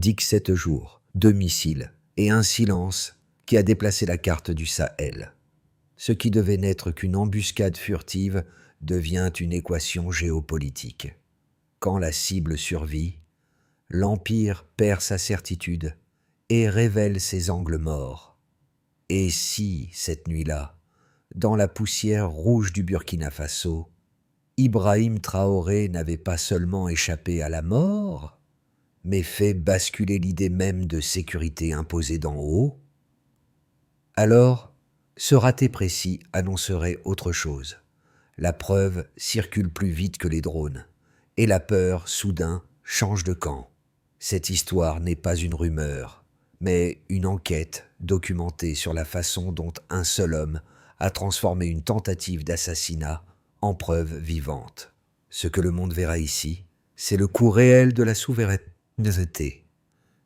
17 jours, 2 missiles et un silence qui a déplacé la carte du Sahel. Ce qui devait n'être qu'une embuscade furtive devient une équation géopolitique. Quand la cible survit, l'Empire perd sa certitude et révèle ses angles morts. Et si, cette nuit-là, dans la poussière rouge du Burkina Faso, Ibrahim Traoré n'avait pas seulement échappé à la mort, mais fait basculer l'idée même de sécurité imposée d'en haut, alors ce raté précis annoncerait autre chose. La preuve circule plus vite que les drones, et la peur, soudain, change de camp. Cette histoire n'est pas une rumeur, mais une enquête documentée sur la façon dont un seul homme a transformé une tentative d'assassinat en preuve vivante. Ce que le monde verra ici, c'est le coût réel de la souveraineté.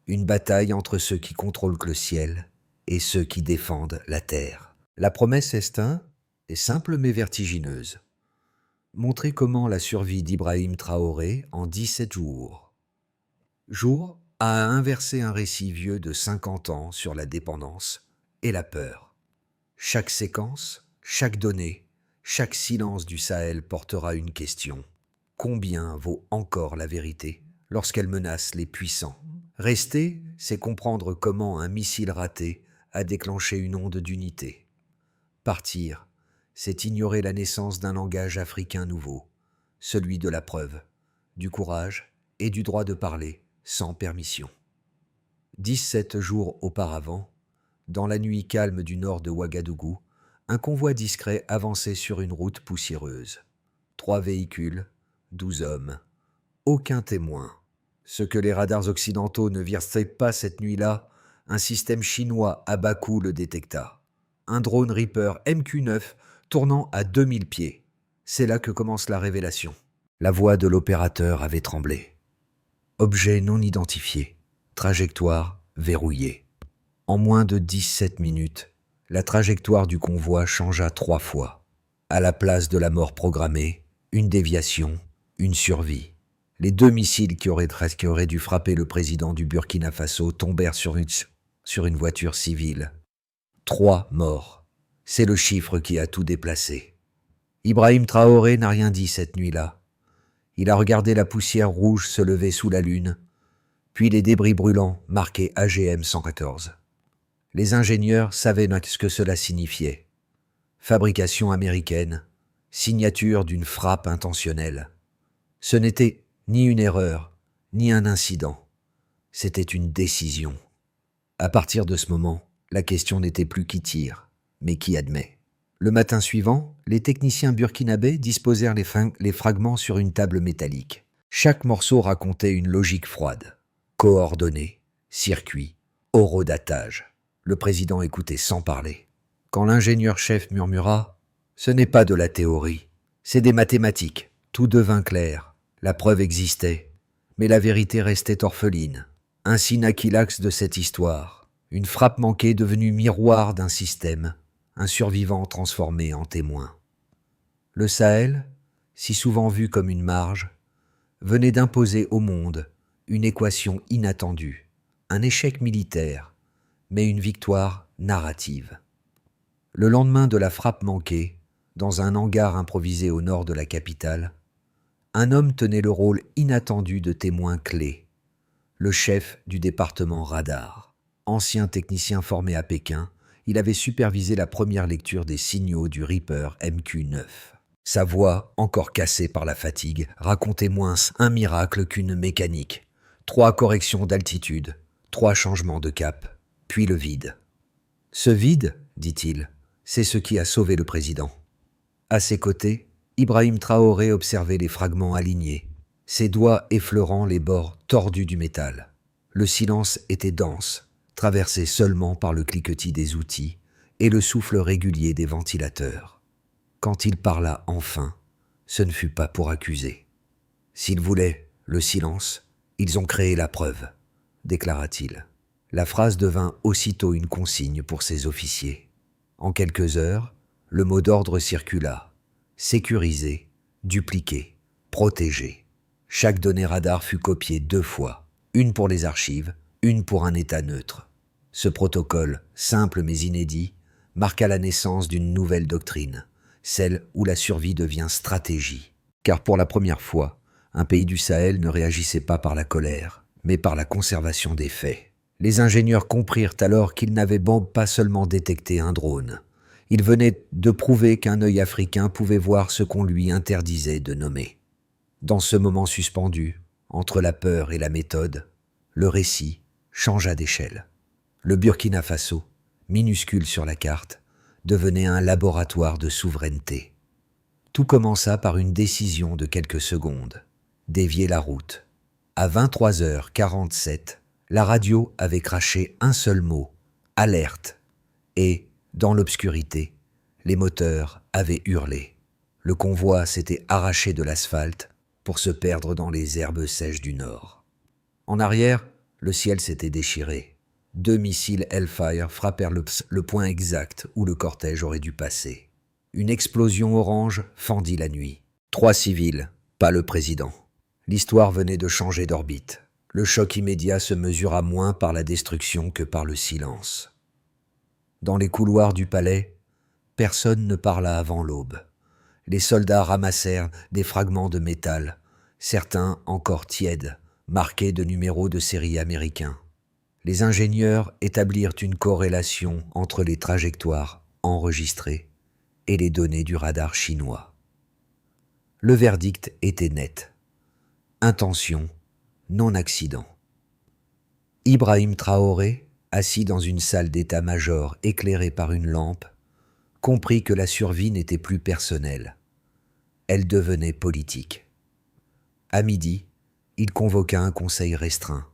Une bataille entre ceux qui contrôlent le ciel et ceux qui défendent la terre. La promesse est simple mais vertigineuse. Montrer comment la survie d'Ibrahim Traoré en 17 jours a inversé un récit vieux de 50 ans sur la dépendance et la peur. Chaque séquence, chaque donnée, chaque silence du Sahel portera une question. Combien vaut encore la vérité lorsqu'elle menace les puissants? Rester, c'est comprendre comment un missile raté a déclenché une onde d'unité. Partir, c'est ignorer la naissance d'un langage africain nouveau, celui de la preuve, du courage et du droit de parler sans permission. 17 jours auparavant, dans la nuit calme du nord de Ouagadougou, un convoi discret avançait sur une route poussiéreuse. 3 véhicules, 12 hommes, aucun témoin. Ce que les radars occidentaux ne virent pas cette nuit-là, un système chinois à bas coût le détecta. Un drone Reaper MQ-9 tournant à 2000 pieds. C'est là que commence la révélation. La voix de l'opérateur avait tremblé. Objet non identifié, trajectoire verrouillée. En moins de 17 minutes, la trajectoire du convoi changea 3 fois. À la place de la mort programmée, une déviation, une survie. Les 2 missiles qui auraient dû frapper le président du Burkina Faso tombèrent sur une voiture civile. 3 morts. C'est le chiffre qui a tout déplacé. Ibrahim Traoré n'a rien dit cette nuit-là. Il a regardé la poussière rouge se lever sous la lune, puis les débris brûlants marqués AGM 114. Les ingénieurs savaient ce que cela signifiait. Fabrication américaine, signature d'une frappe intentionnelle. Ce n'était ni une erreur, ni un incident. C'était une décision. À partir de ce moment, la question n'était plus qui tire, mais qui admet. Le matin suivant, les techniciens burkinabés disposèrent les fragments sur une table métallique. Chaque morceau racontait une logique froide. Coordonnées, circuits, horodatage. Le président écoutait sans parler. Quand l'ingénieur-chef murmura « Ce n'est pas de la théorie, c'est des mathématiques », tout devint clair. La preuve existait, mais la vérité restait orpheline. Ainsi naquit l'axe de cette histoire. Une frappe manquée devenue miroir d'un système, un survivant transformé en témoin. Le Sahel, si souvent vu comme une marge, venait d'imposer au monde une équation inattendue, un échec militaire, mais une victoire narrative. Le lendemain de la frappe manquée, dans un hangar improvisé au nord de la capitale, un homme tenait le rôle inattendu de témoin clé, le chef du département radar. Ancien technicien formé à Pékin, il avait supervisé la première lecture des signaux du Reaper MQ-9. Sa voix, encore cassée par la fatigue, racontait moins un miracle qu'une mécanique. 3 corrections d'altitude, 3 changements de cap, puis le vide. Ce vide, dit-il, c'est ce qui a sauvé le président. À ses côtés, Ibrahim Traoré observait les fragments alignés, ses doigts effleurant les bords tordus du métal. Le silence était dense, traversé seulement par le cliquetis des outils et le souffle régulier des ventilateurs. Quand il parla enfin, ce ne fut pas pour accuser. S'ils voulaient le silence, ils ont créé la preuve, déclara-t-il. La phrase devint aussitôt une consigne pour ses officiers. En quelques heures, le mot d'ordre circula. Sécurisé, dupliqué, protégé. Chaque donnée radar fut copiée 2 fois, une pour les archives, une pour un État neutre. Ce protocole, simple mais inédit, marqua la naissance d'une nouvelle doctrine, celle où la survie devient stratégie. Car pour la première fois, un pays du Sahel ne réagissait pas par la colère, mais par la conservation des faits. Les ingénieurs comprirent alors qu'ils n'avaient pas seulement détecté un drone. Ils venaient de prouver qu'un œil africain pouvait voir ce qu'on lui interdisait de nommer. Dans ce moment suspendu, entre la peur et la méthode, le récit changea d'échelle. Le Burkina Faso, minuscule sur la carte, devenait un laboratoire de souveraineté. Tout commença par une décision de quelques secondes, dévier la route. À 23h47, la radio avait craché un seul mot, alerte, et, dans l'obscurité, les moteurs avaient hurlé. Le convoi s'était arraché de l'asphalte pour se perdre dans les herbes sèches du nord. En arrière, le ciel s'était déchiré. 2 missiles Hellfire frappèrent le point exact où le cortège aurait dû passer. Une explosion orange fendit la nuit. 3 civils, pas le président. L'histoire venait de changer d'orbite. Le choc immédiat se mesura moins par la destruction que par le silence. Dans les couloirs du palais, personne ne parla avant l'aube. Les soldats ramassèrent des fragments de métal, certains encore tièdes, marqués de numéros de série américains. Les ingénieurs établirent une corrélation entre les trajectoires enregistrées et les données du radar chinois. Le verdict était net. Intention, non accident. Ibrahim Traoré, assis dans une salle d'état-major éclairée par une lampe, comprit que la survie n'était plus personnelle. Elle devenait politique. À midi, il convoqua un conseil restreint.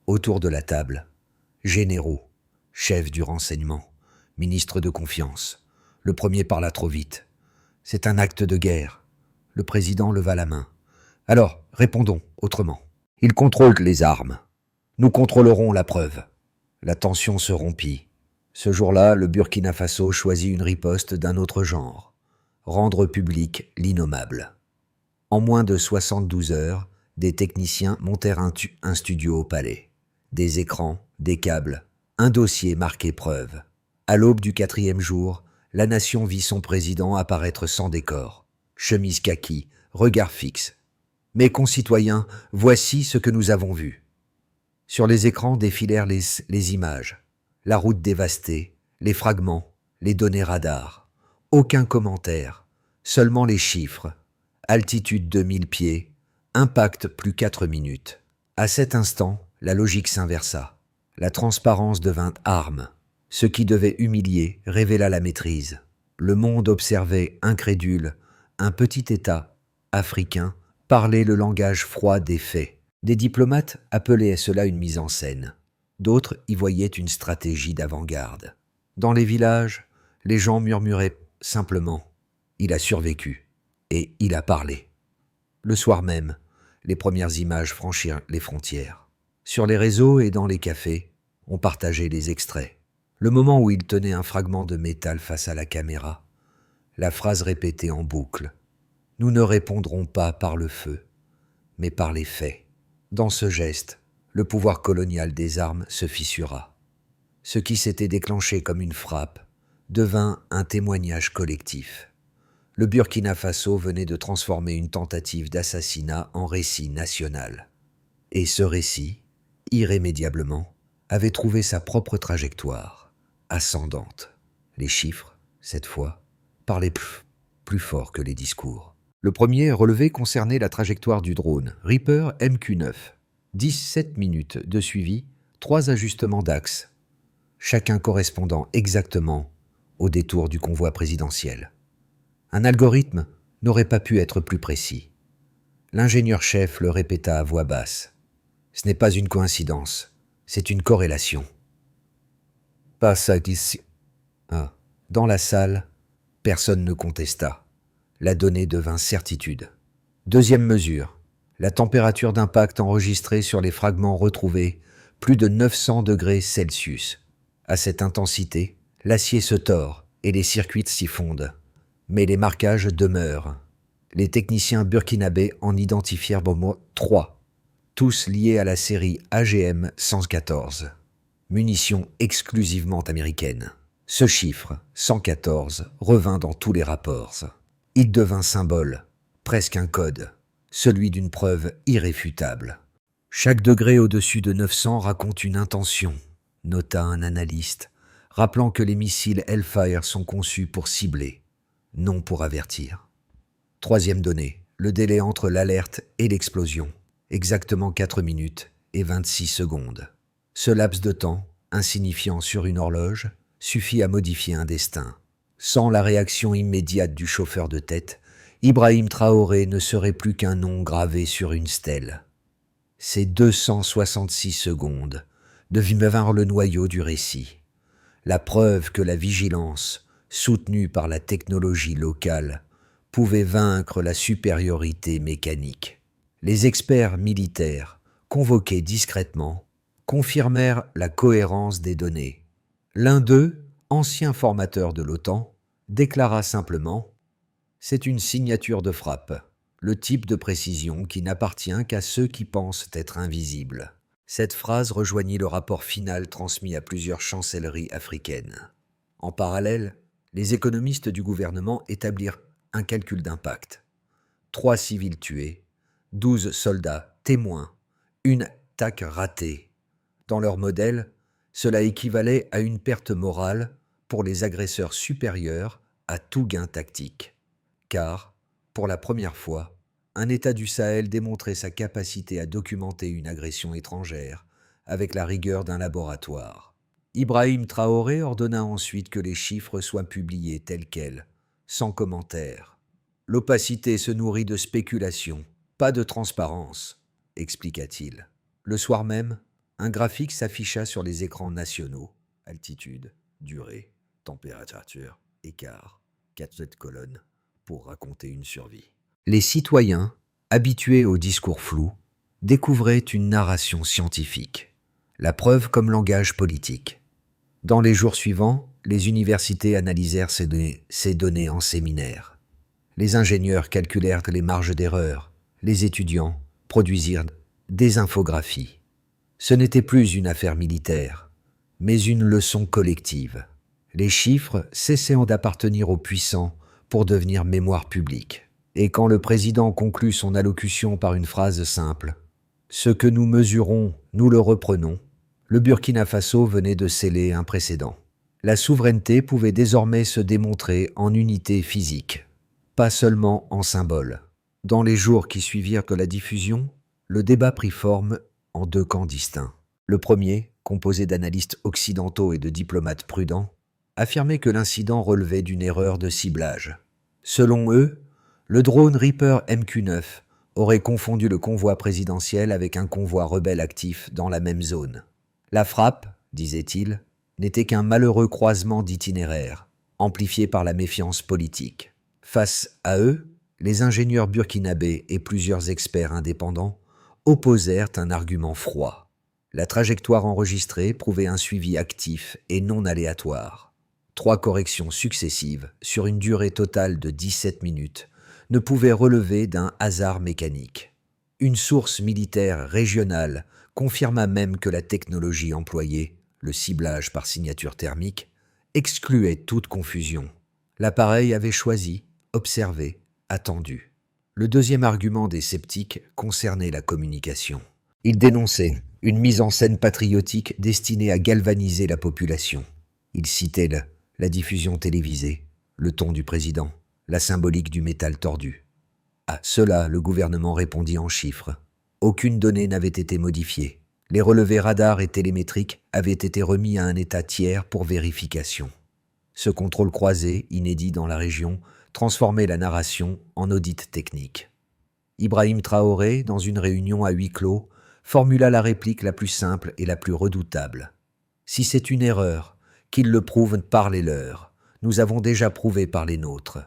Autour de la table, généraux, chefs du renseignement, ministres de confiance. Le premier parla trop vite. « C'est un acte de guerre. » Le président leva la main. « Alors, répondons autrement. Ils contrôlent les armes. Nous contrôlerons la preuve. » La tension se rompit. Ce jour-là, le Burkina Faso choisit une riposte d'un autre genre. Rendre public l'innommable. En moins de 72 heures, des techniciens montèrent un studio au palais. Des écrans, des câbles, un dossier marqué preuve. À l'aube du 4e jour, la nation vit son président apparaître sans décor. Chemise kaki, regard fixe. « Mes concitoyens, voici ce que nous avons vu. » Sur les écrans défilèrent les images. La route dévastée, les fragments, les données radar. Aucun commentaire, seulement les chiffres. Altitude 2000 pieds, impact plus 4 minutes. À cet instant, la logique s'inversa. La transparence devint arme. Ce qui devait humilier révéla la maîtrise. Le monde observait, incrédule, un petit État, africain, parler le langage froid des faits. Des diplomates appelaient cela une mise en scène. D'autres y voyaient une stratégie d'avant-garde. Dans les villages, les gens murmuraient simplement « Il a survécu » et « Il a parlé ». Le soir même, les premières images franchirent les frontières. Sur les réseaux et dans les cafés, on partageait les extraits. Le moment où il tenait un fragment de métal face à la caméra, la phrase répétée en boucle « Nous ne répondrons pas par le feu, mais par les faits ». Dans ce geste, le pouvoir colonial des armes se fissura. Ce qui s'était déclenché comme une frappe devint un témoignage collectif. Le Burkina Faso venait de transformer une tentative d'assassinat en récit national. Et ce récit, irrémédiablement, avait trouvé sa propre trajectoire, ascendante. Les chiffres, cette fois, parlaient plus fort que les discours. Le premier relevé concernait la trajectoire du drone Reaper MQ-9. 17 minutes de suivi, 3 ajustements d'axe, chacun correspondant exactement au détour du convoi présidentiel. Un algorithme n'aurait pas pu être plus précis. L'ingénieur-chef le répéta à voix basse. Ce n'est pas une coïncidence, c'est une corrélation. Pas ça d'ici. Ah. Dans la salle, personne ne contesta. La donnée devint certitude. Deuxième mesure. La température d'impact enregistrée sur les fragments retrouvés, plus de 900 degrés Celsius. À cette intensité, l'acier se tord et les circuits s'y fondent. Mais les marquages demeurent. Les techniciens burkinabés en identifièrent 3. tous liés à la série AGM 114, munitions exclusivement américaines. Ce chiffre, 114, revint dans tous les rapports. Il devint symbole, presque un code, celui d'une preuve irréfutable. Chaque degré au-dessus de 900 raconte une intention, nota un analyste, rappelant que les missiles Hellfire sont conçus pour cibler, non pour avertir. Troisième donnée, le délai entre l'alerte et l'explosion, exactement 4 minutes et 26 secondes. Ce laps de temps, insignifiant sur une horloge, suffit à modifier un destin. Sans la réaction immédiate du chauffeur de tête, Ibrahim Traoré ne serait plus qu'un nom gravé sur une stèle. Ces 266 secondes devinrent le noyau du récit, la preuve que la vigilance, soutenue par la technologie locale, pouvait vaincre la supériorité mécanique. Les experts militaires, convoqués discrètement, confirmèrent la cohérence des données. L'un d'eux, ancien formateur de l'OTAN, déclara simplement « C'est une signature de frappe, le type de précision qui n'appartient qu'à ceux qui pensent être invisibles. » Cette phrase rejoignit le rapport final transmis à plusieurs chancelleries africaines. En parallèle, les économistes du gouvernement établirent un calcul d'impact. 3 civils tués, 12 soldats témoins, une attaque ratée. Dans leur modèle, cela équivalait à une perte morale pour les agresseurs supérieurs à tout gain tactique. Car, pour la première fois, un État du Sahel démontrait sa capacité à documenter une agression étrangère avec la rigueur d'un laboratoire. Ibrahim Traoré ordonna ensuite que les chiffres soient publiés tels quels, sans commentaire. L'opacité se nourrit de spéculation, pas de transparence, expliqua-t-il. Le soir même, un graphique s'afficha sur les écrans nationaux. Altitude, durée, température, écart, 4 colonnes, pour raconter une survie. Les citoyens, habitués aux discours flous, découvraient une narration scientifique, la preuve comme langage politique. Dans les jours suivants, les universités analysèrent ces données en séminaire. Les ingénieurs calculèrent les marges d'erreur, les étudiants produisirent des infographies. Ce n'était plus une affaire militaire, mais une leçon collective. Les chiffres cessèrent d'appartenir aux puissants pour devenir mémoire publique. Et quand le président conclut son allocution par une phrase simple « Ce que nous mesurons, nous le reprenons », le Burkina Faso venait de sceller un précédent. La souveraineté pouvait désormais se démontrer en unité physique, pas seulement en symbole. Dans les jours qui suivirent que la diffusion, le débat prit forme en 2 camps distincts. Le premier, composé d'analystes occidentaux et de diplomates prudents, affirmait que l'incident relevait d'une erreur de ciblage. Selon eux, le drone Reaper MQ-9 aurait confondu le convoi présidentiel avec un convoi rebelle actif dans la même zone. La frappe, disait-il, n'était qu'un malheureux croisement d'itinéraires, amplifié par la méfiance politique. Face à eux, les ingénieurs burkinabés et plusieurs experts indépendants opposèrent un argument froid. La trajectoire enregistrée prouvait un suivi actif et non aléatoire. 3 corrections successives sur une durée totale de 17 minutes ne pouvaient relever d'un hasard mécanique. Une source militaire régionale confirma même que la technologie employée, le ciblage par signature thermique, excluait toute confusion. L'appareil avait choisi, observé, attendu. Le deuxième argument des sceptiques concernait la communication. Il dénonçait une mise en scène patriotique destinée à galvaniser la population. Il citait la diffusion télévisée, le ton du président, la symbolique du métal tordu. À cela, le gouvernement répondit en chiffres. Aucune donnée n'avait été modifiée. Les relevés radars et télémétriques avaient été remis à un état tiers pour vérification. Ce contrôle croisé, inédit dans la région, transformait la narration en audit technique. Ibrahim Traoré, dans une réunion à huis clos, formula la réplique la plus simple et la plus redoutable. « Si c'est une erreur, qu'ils le prouvent par les leurs. Nous avons déjà prouvé par les nôtres. »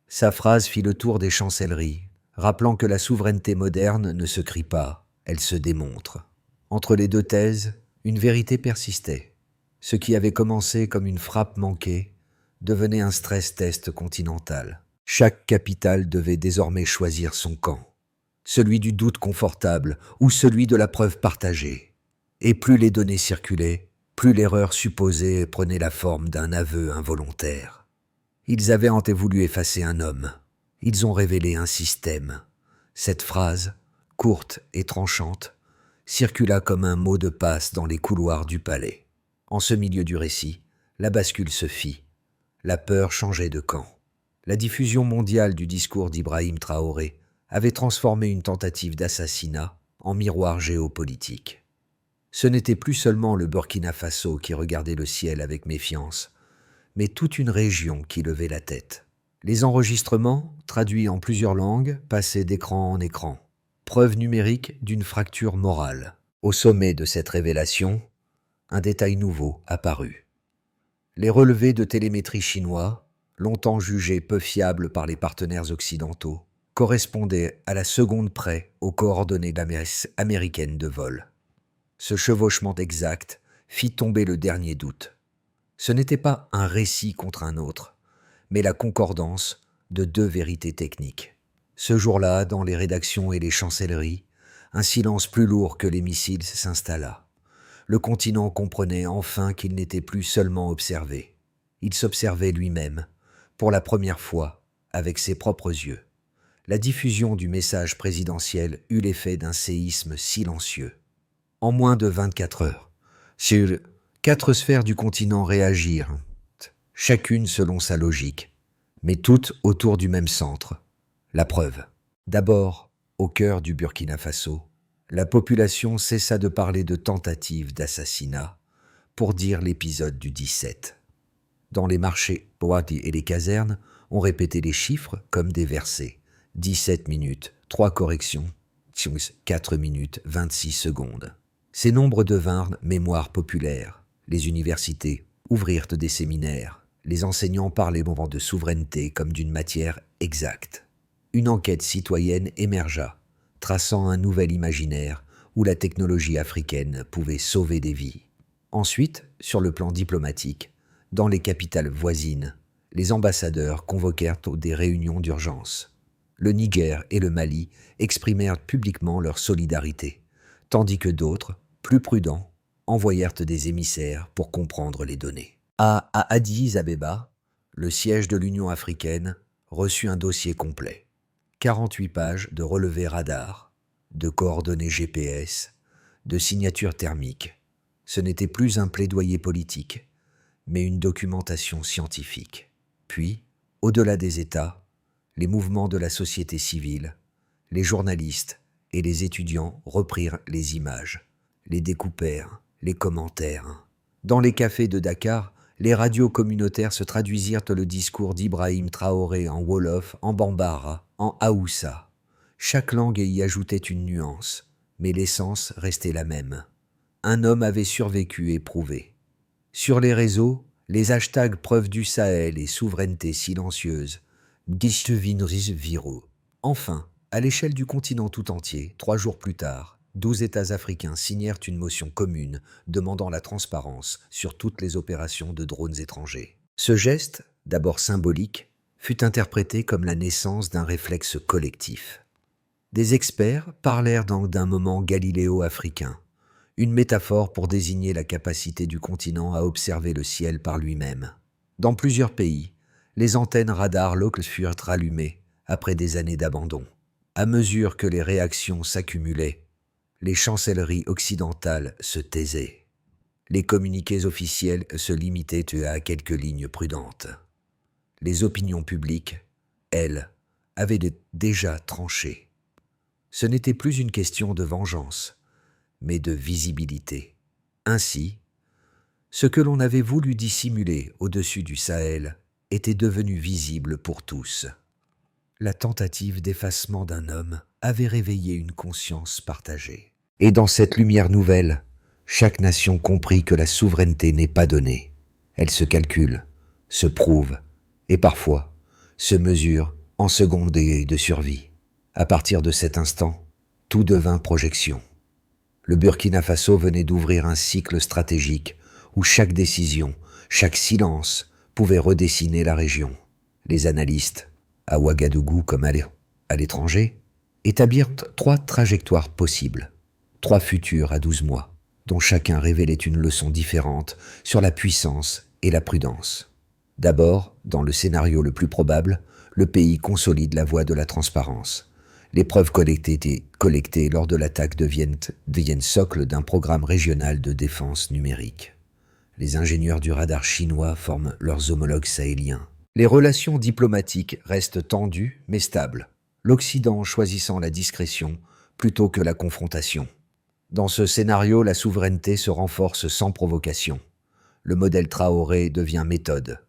Sa phrase fit le tour des chancelleries, rappelant que la souveraineté moderne ne se crie pas, elle se démontre. Entre les 2 thèses, une vérité persistait. Ce qui avait commencé comme une frappe manquée devenait un stress test continental. Chaque capitale devait désormais choisir son camp. celui du doute confortable ou celui de la preuve partagée. Et plus les données circulaient, plus l'erreur supposée prenait la forme d'un aveu involontaire. Ils avaient voulu effacer un homme. Ils ont révélé un système. Cette phrase, courte et tranchante, circula comme un mot de passe dans les couloirs du palais. En ce milieu du récit, la bascule se fit. La peur changeait de camp. La diffusion mondiale du discours d'Ibrahim Traoré avait transformé une tentative d'assassinat en miroir géopolitique. Ce n'était plus seulement le Burkina Faso qui regardait le ciel avec méfiance, mais toute une région qui levait la tête. Les enregistrements, traduits en plusieurs langues, passaient d'écran en écran. Preuve numérique d'une fracture morale. Au sommet de cette révélation, un détail nouveau apparut. Les relevés de télémétrie chinois, longtemps jugés peu fiables par les partenaires occidentaux, correspondaient à la seconde près aux coordonnées américaines de vol. Ce chevauchement exact fit tomber le dernier doute. Ce n'était pas un récit contre un autre, mais la concordance de deux vérités techniques. Ce jour-là, dans les rédactions et les chancelleries, un silence plus lourd que les missiles s'installa. Le continent comprenait enfin qu'il n'était plus seulement observé. Il s'observait lui-même, pour la première fois, avec ses propres yeux. La diffusion du message présidentiel eut l'effet d'un séisme silencieux. En moins de 24 heures, sur 4 sphères du continent réagirent, chacune selon sa logique, mais toutes autour du même centre. La preuve. D'abord, au cœur du Burkina Faso, la population cessa de parler de tentative d'assassinat pour dire l'épisode du 17. Dans les marchés et les casernes, on répétait les chiffres comme des versets. 17 minutes, 3 corrections, 4 minutes, 26 secondes. Ces nombres devinrent mémoire populaire. Les universités ouvrirent des séminaires. Les enseignants parlaient moment de souveraineté comme d'une matière exacte. Une enquête citoyenne émergea, traçant un nouvel imaginaire où la technologie africaine pouvait sauver des vies. Ensuite, sur le plan diplomatique, dans les capitales voisines, les ambassadeurs convoquèrent des réunions d'urgence. Le Niger et le Mali exprimèrent publiquement leur solidarité, tandis que d'autres, plus prudents, envoyèrent des émissaires pour comprendre les données. À Addis Abeba, le siège de l'Union africaine reçut un dossier complet. 48 pages de relevés radars, de coordonnées GPS, de signatures thermiques. Ce n'était plus un plaidoyer politique, mais une documentation scientifique. Puis, au-delà des États, les mouvements de la société civile, les journalistes et les étudiants reprirent les images, les découpèrent, les commentèrent. Dans les cafés de Dakar, les radios communautaires se traduisirent le discours d'Ibrahim Traoré en Wolof, en Bambara, en Haoussa. Chaque langue y ajoutait une nuance, mais l'essence restait la même. Un homme avait survécu et prouvé. Sur les réseaux, les hashtags preuve du Sahel et souveraineté silencieuse devinrent viraux. Enfin, à l'échelle du continent tout entier, 3 jours plus tard, 12 États africains signèrent une motion commune demandant la transparence sur toutes les opérations de drones étrangers. Ce geste, d'abord symbolique, fut interprété comme la naissance d'un réflexe collectif. Des experts parlèrent d'un moment galiléo-africain, une métaphore pour désigner la capacité du continent à observer le ciel par lui-même. Dans plusieurs pays, les antennes radars locales furent rallumées après des années d'abandon. À mesure que les réactions s'accumulaient, les chancelleries occidentales se taisaient. Les communiqués officiels se limitaient à quelques lignes prudentes. Les opinions publiques, elles, avaient déjà tranché. Ce n'était plus une question de vengeance, mais de visibilité. Ainsi, ce que l'on avait voulu dissimuler au-dessus du Sahel était devenu visible pour tous. La tentative d'effacement d'un homme avait réveillé une conscience partagée. Et dans cette lumière nouvelle, chaque nation comprit que la souveraineté n'est pas donnée. Elle se calcule, se prouve, et parfois se mesure en secondes de survie. À partir de cet instant, tout devint projection. Le Burkina Faso venait d'ouvrir un cycle stratégique où chaque décision, chaque silence pouvait redessiner la région. Les analystes, à Ouagadougou comme à l'étranger, Établir trois trajectoires possibles, 3 futurs à 12 mois, dont chacun révélait une leçon différente sur la puissance et la prudence. D'abord, dans le scénario le plus probable, le pays consolide la voie de la transparence. Les preuves collectées lors de l'attaque deviennent socle d'un programme régional de défense numérique. Les ingénieurs du radar chinois forment leurs homologues sahéliens. Les relations diplomatiques restent tendues mais stables, l'Occident choisissant la discrétion plutôt que la confrontation. Dans ce scénario, la souveraineté se renforce sans provocation. Le modèle Traoré devient méthode.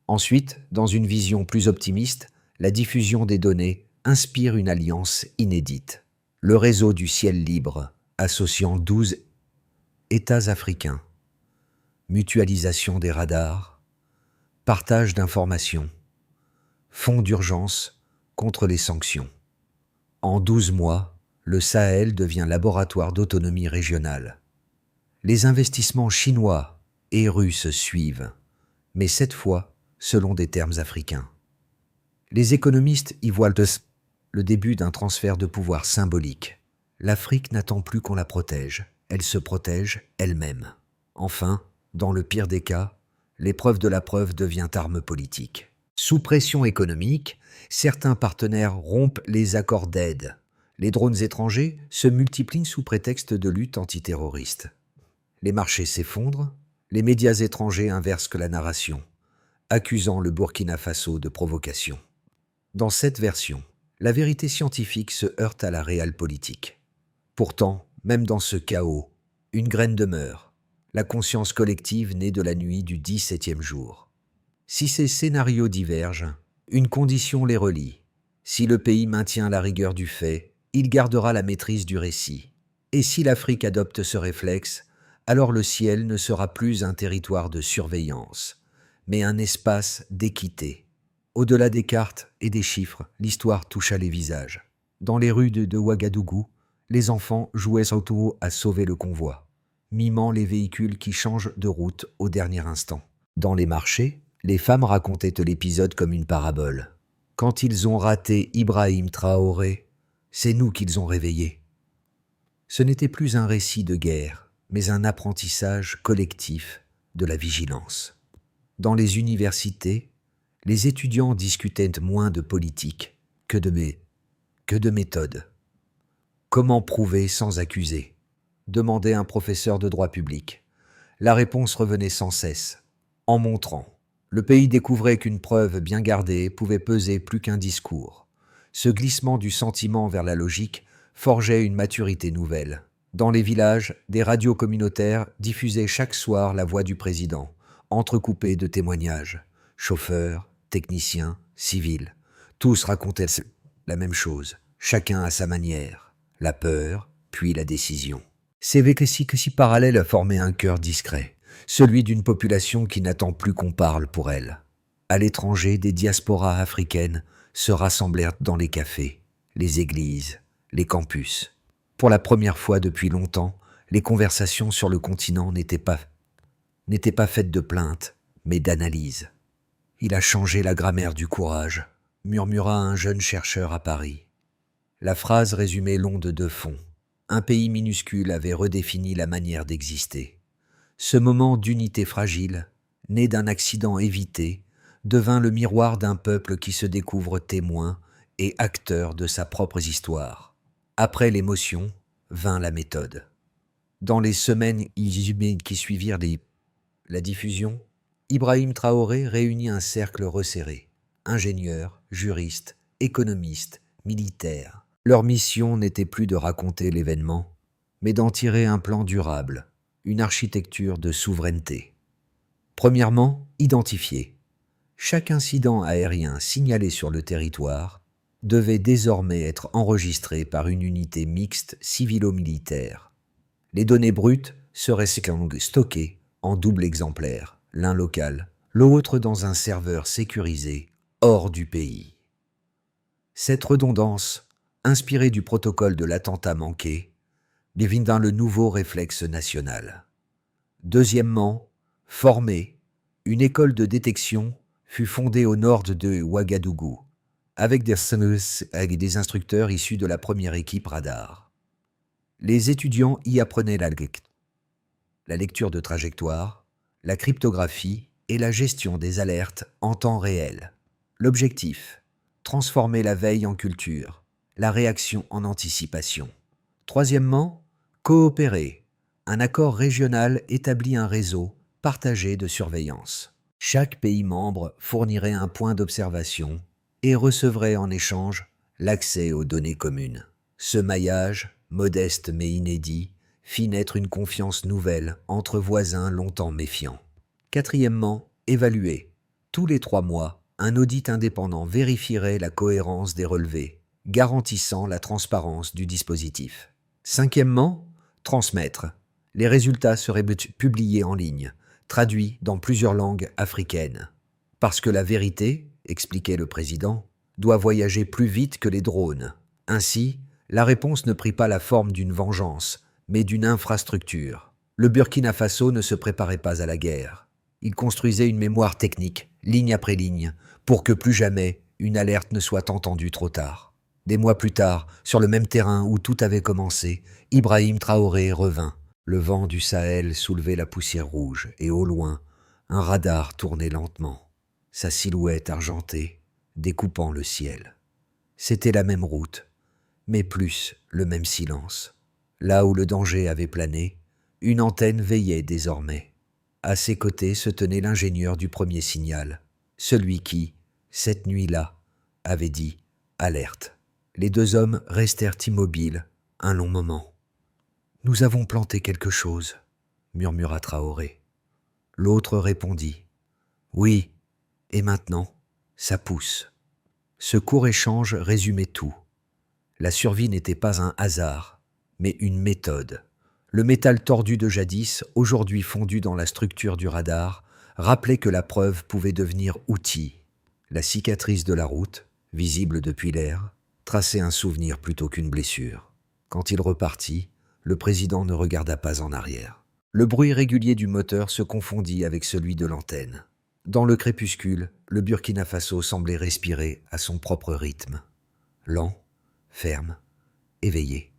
Ensuite, dans une vision plus optimiste, la diffusion des données inspire une alliance inédite. Le réseau du ciel libre, associant 12 États africains. Mutualisation des radars, partage d'informations, fonds d'urgence contre les sanctions. En 12 mois, le Sahel devient laboratoire d'autonomie régionale. Les investissements chinois et russes suivent, mais cette fois selon des termes africains. Les économistes y voient le début d'un transfert de pouvoir symbolique. L'Afrique n'attend plus qu'on la protège, elle se protège elle-même. Enfin, dans le pire des cas, l'épreuve de la preuve devient arme politique. Sous pression économique, certains partenaires rompent les accords d'aide. Les drones étrangers se multiplient sous prétexte de lutte antiterroriste. Les marchés s'effondrent, les médias étrangers inversent la narration, accusant le Burkina Faso de provocation. Dans cette version, la vérité scientifique se heurte à la réelle politique. Pourtant, même dans ce chaos, une graine demeure, la conscience collective née de la nuit du 17e jour. Si ces scénarios divergent, une condition les relie. Si le pays maintient la rigueur du fait, il gardera la maîtrise du récit. Et si l'Afrique adopte ce réflexe, alors le ciel ne sera plus un territoire de surveillance, mais un espace d'équité. Au-delà des cartes et des chiffres, l'histoire toucha les visages. Dans les rues de Ouagadougou, les enfants jouaient autour à sauver le convoi, mimant les véhicules qui changent de route au dernier instant. Dans les marchés, les femmes racontaient l'épisode comme une parabole. Quand ils ont raté Ibrahim Traoré, c'est nous qu'ils ont réveillés. Ce n'était plus un récit de guerre, mais un apprentissage collectif de la vigilance. Dans les universités, les étudiants discutaient moins de politique que de méthode. Comment prouver sans accuser ? Demandait un professeur de droit public. La réponse revenait sans cesse, en montrant. Le pays découvrait qu'une preuve bien gardée pouvait peser plus qu'un discours. Ce glissement du sentiment vers la logique forgeait une maturité nouvelle. Dans les villages, des radios communautaires diffusaient chaque soir la voix du président, entrecoupée de témoignages. Chauffeurs, techniciens, civils, tous racontaient la même chose, chacun à sa manière. La peur, puis la décision. Ces récits parallèles formaient un cœur discret, celui d'une population qui n'attend plus qu'on parle pour elle. À l'étranger, des diasporas africaines se rassemblèrent dans les cafés, les églises, les campus. Pour la première fois depuis longtemps, les conversations sur le continent n'étaient pas faites de plaintes, mais d'analyses. Il a changé la grammaire du courage, murmura un jeune chercheur à Paris. La phrase résumait l'onde de fond. Un pays minuscule avait redéfini la manière d'exister. Ce moment d'unité fragile, né d'un accident évité, devint le miroir d'un peuple qui se découvre témoin et acteur de sa propre histoire. Après l'émotion, vint la méthode. Dans les semaines qui suivirent la diffusion, Ibrahim Traoré réunit un cercle resserré. Ingénieurs, juristes, économistes, militaires. Leur mission n'était plus de raconter l'événement, mais d'en tirer un plan durable, une architecture de souveraineté. Premièrement, identifier. Chaque incident aérien signalé sur le territoire devait désormais être enregistré par une unité mixte civilo-militaire. Les données brutes seraient stockées en double exemplaire, l'un local, l'autre dans un serveur sécurisé hors du pays. Cette redondance, inspirée du protocole de l'attentat manqué, devint le nouveau réflexe national. Deuxièmement, former, une école de détection fut fondée au nord de Ouagadougou, avec des instructeurs issus de la première équipe radar. Les étudiants y apprenaient la lecture de trajectoire, la cryptographie et la gestion des alertes en temps réel. L'objectif, transformer la veille en culture, la réaction en anticipation. Troisièmement, coopérer. Un accord régional établit un réseau partagé de surveillance. Chaque pays membre fournirait un point d'observation et recevrait en échange l'accès aux données communes. Ce maillage, modeste mais inédit, fit naître une confiance nouvelle entre voisins longtemps méfiants. Quatrièmement, évaluer. Tous les 3 mois, un audit indépendant vérifierait la cohérence des relevés, garantissant la transparence du dispositif. Cinquièmement, transmettre. Les résultats seraient publiés en ligne, traduits dans plusieurs langues africaines. Parce que la vérité, expliquait le président, doit voyager plus vite que les drones. Ainsi, la réponse ne prit pas la forme d'une vengeance, mais d'une infrastructure. Le Burkina Faso ne se préparait pas à la guerre. Il construisait une mémoire technique, ligne après ligne, pour que plus jamais une alerte ne soit entendue trop tard. Des mois plus tard, sur le même terrain où tout avait commencé, Ibrahim Traoré revint. Le vent du Sahel soulevait la poussière rouge et au loin, un radar tournait lentement, sa silhouette argentée, découpant le ciel. C'était la même route, mais plus le même silence. Là où le danger avait plané, une antenne veillait désormais. À ses côtés se tenait l'ingénieur du premier signal, celui qui, cette nuit-là, avait dit « Alerte ». Les 2 hommes restèrent immobiles un long moment. « Nous avons planté quelque chose », murmura Traoré. L'autre répondit « Oui, et maintenant, ça pousse ». Ce court échange résumait tout. La survie n'était pas un hasard, mais une méthode. Le métal tordu de jadis, aujourd'hui fondu dans la structure du radar, rappelait que la preuve pouvait devenir outil. La cicatrice de la route, visible depuis l'air, traçait un souvenir plutôt qu'une blessure. Quand il repartit, le président ne regarda pas en arrière. Le bruit régulier du moteur se confondit avec celui de l'antenne. Dans le crépuscule, le Burkina Faso semblait respirer à son propre rythme. Lent, ferme, éveillé.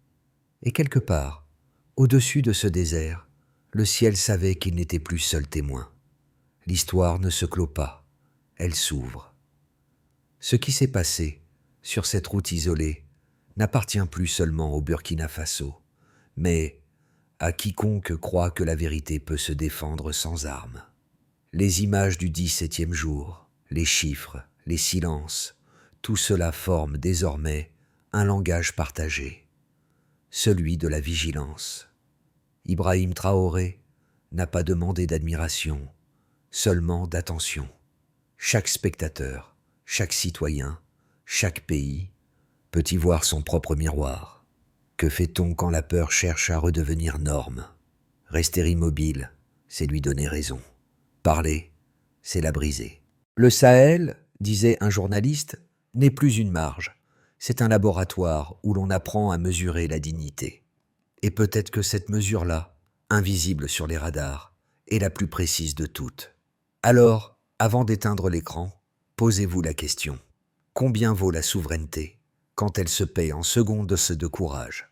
Et quelque part, au-dessus de ce désert, le ciel savait qu'il n'était plus seul témoin. L'histoire ne se clôt pas, elle s'ouvre. Ce qui s'est passé, sur cette route isolée, n'appartient plus seulement au Burkina Faso, mais à quiconque croit que la vérité peut se défendre sans armes. Les images du 17e jour, les chiffres, les silences, tout cela forme désormais un langage partagé, celui de la vigilance. Ibrahim Traoré n'a pas demandé d'admiration, seulement d'attention. Chaque spectateur, chaque citoyen, chaque pays peut y voir son propre miroir. Que fait-on quand la peur cherche à redevenir norme? Rester immobile, c'est lui donner raison. Parler, c'est la briser. Le Sahel, disait un journaliste, n'est plus une marge. C'est un laboratoire où l'on apprend à mesurer la dignité. Et peut-être que cette mesure-là, invisible sur les radars, est la plus précise de toutes. Alors, avant d'éteindre l'écran, posez-vous la question. Combien vaut la souveraineté quand elle se paie en secondes de courage ?